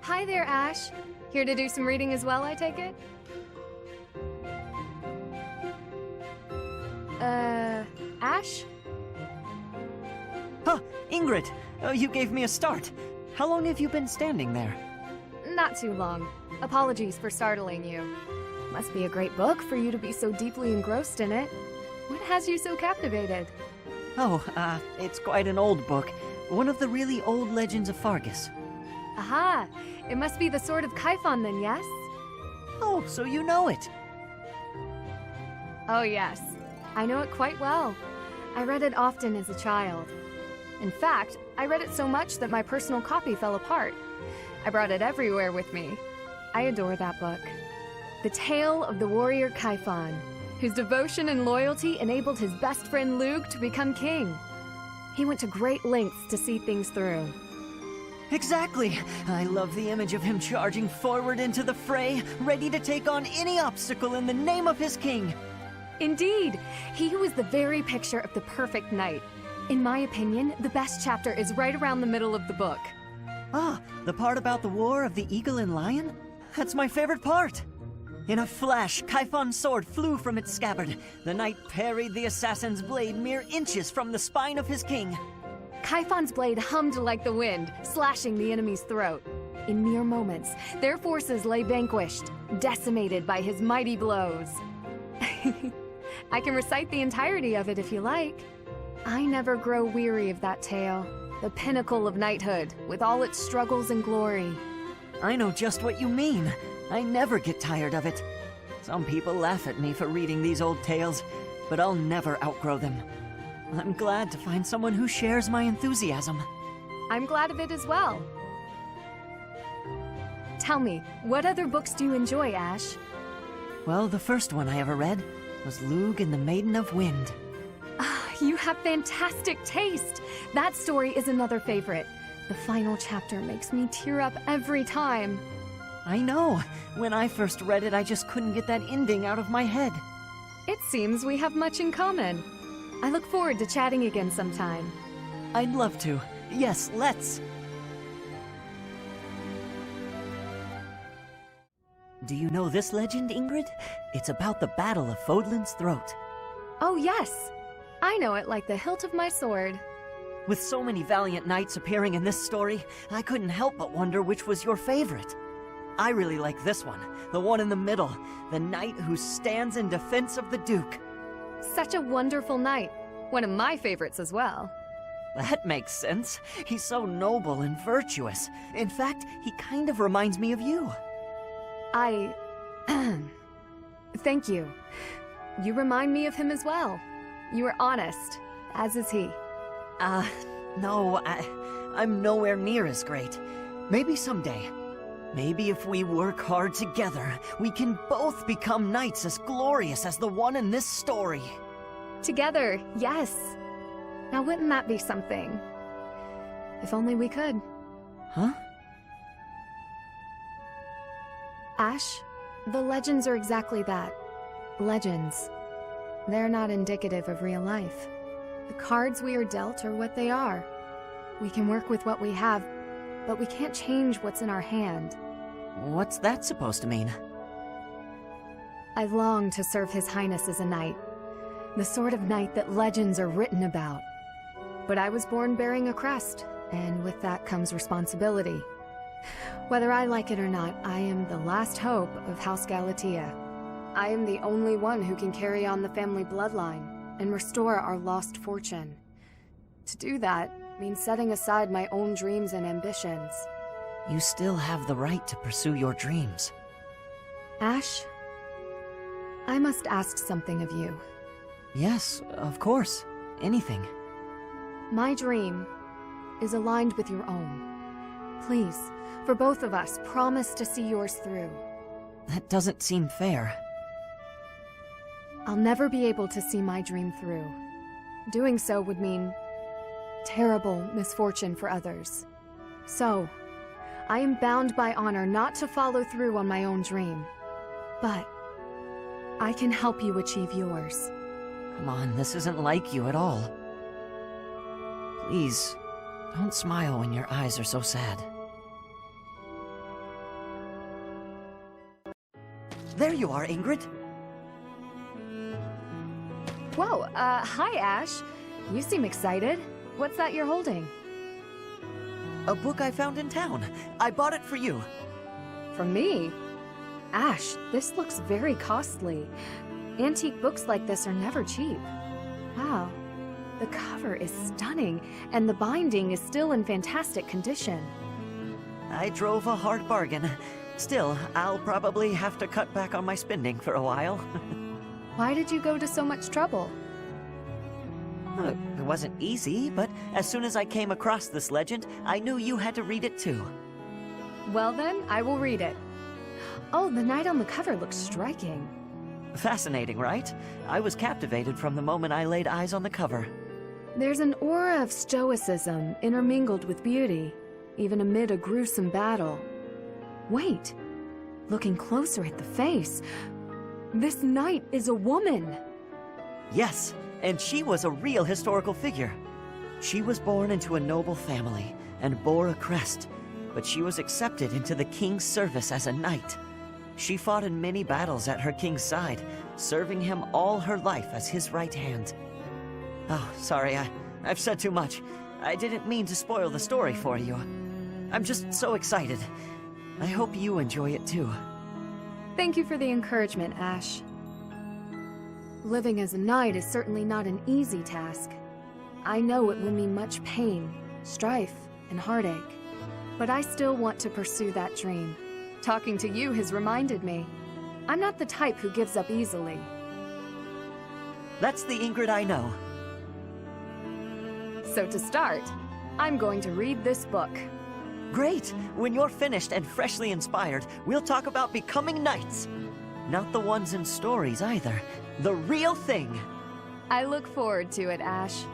Hi there, Ashe. Here to do some reading as well, I take it? Ashe? Huh, Ingrid, you gave me a start. How long have you been standing there? Not too long. Apologies for startling you. Must be a great book for you to be so deeply engrossed in it. What has you so captivated? Oh, it's quite an old book. One of the really old legends of Fargus. Aha! It must be the Sword of Kaifon then, yes? Oh, so you know it. Oh yes. I know it quite well. I read it often as a child. In fact, I read it so much that my personal copy fell apart. I brought it everywhere with me. I adore that book. The tale of the warrior Kaifon, whose devotion and loyalty enabled his best friend Luke to become king. He went to great lengths to see things through. Exactly. I love the image of him charging forward into the fray, ready to take on any obstacle in the name of his king. Indeed, he was the very picture of the perfect knight. In my opinion, the best chapter is right around the middle of the book. Ah, the part about the war of the eagle and lion? That's my favorite part. In a flash, Kaifon's sword flew from its scabbard. The knight parried the assassin's blade mere inches from the spine of his king. Kaifon's blade hummed like the wind, slashing the enemy's throat. In mere moments, their forces lay vanquished, decimated by his mighty blows. I can recite the entirety of it if you like. I never grow weary of that tale, the pinnacle of knighthood, with all its struggles and glory. I know just what you mean. I never get tired of it. Some people laugh at me for reading these old tales, but I'll never outgrow them. I'm glad to find someone who shares my enthusiasm. I'm glad of it as well. Tell me, what other books do you enjoy, Ashe? Well, the first one I ever read was Lugh and the Maiden of Wind. You have fantastic taste! That story is another favorite. The final chapter makes me tear up every time. I know. When I first read it, I just couldn't get that ending out of my head. It seems we have much in common. I look forward to chatting again sometime. I'd love to. Yes, let's. Do you know this legend, Ingrid? It's about the Battle of Fodlan's Throat. Oh yes! I know it like the hilt of my sword. With so many valiant knights appearing in this story, I couldn't help but wonder which was your favorite. I really like this one, the one in the middle, the knight who stands in defense of the Duke. Such a wonderful knight. One of my favorites as well. That makes sense. He's so noble and virtuous. In fact, he kind of reminds me of you. Thank you. You remind me of him as well. You are honest, as is he. No, I'm nowhere near as great. Maybe someday. Maybe if we work hard together, we can both become knights as glorious as the one in this story. Together, yes. Now wouldn't that be something? If only we could. Huh? Ashe, the legends are exactly that. Legends. They're not indicative of real life. The cards we are dealt are what they are. We can work with what we have, but we can't change what's in our hand. What's that supposed to mean? I long to serve His Highness as a knight. The sort of knight that legends are written about. But I was born bearing a crest, and with that comes responsibility. Whether I like it or not, I am the last hope of House Galatea. I am the only one who can carry on the family bloodline and restore our lost fortune. To do that means setting aside my own dreams and ambitions. You still have the right to pursue your dreams. Ashe, I must ask something of you. Yes, of course. Anything. My dream is aligned with your own. Please, for both of us, promise to see yours through. That doesn't seem fair. I'll never be able to see my dream through. Doing so would mean terrible misfortune for others. So, I am bound by honor not to follow through on my own dream. But I can help you achieve yours. Come on, this isn't like you at all. Please, don't smile when your eyes are so sad. There you are, Ingrid. Whoa, hi, Ashe. You seem excited. What's that you're holding? A book I found in town. I bought it for you. For me? Ashe, this looks very costly. Antique books like this are never cheap. Wow. The cover is stunning, and the binding is still in fantastic condition. I drove a hard bargain. Still, I'll probably have to cut back on my spending for a while. Why did you go to so much trouble? It wasn't easy, but as soon as I came across this legend, I knew you had to read it too. Well then, I will read it. Oh, the knight on the cover looks striking. Fascinating, right? I was captivated from the moment I laid eyes on the cover. There's an aura of stoicism intermingled with beauty, even amid a gruesome battle. Wait, looking closer at the face, this knight is a woman! Yes, and she was a real historical figure. She was born into a noble family and bore a crest, but she was accepted into the king's service as a knight. She fought in many battles at her king's side, serving him all her life as his right hand. Oh, sorry, I've said too much. I didn't mean to spoil the story for you. I'm just so excited. I hope you enjoy it too. Thank you for the encouragement, Ashe. Living as a knight is certainly not an easy task. I know it will mean much pain, strife, and heartache. But I still want to pursue that dream. Talking to you has reminded me. I'm not the type who gives up easily. That's the Ingrid I know. So to start, I'm going to read this book. Great! When you're finished and freshly inspired, we'll talk about becoming knights. Not the ones in stories either. The real thing. I look forward to it, Ashe.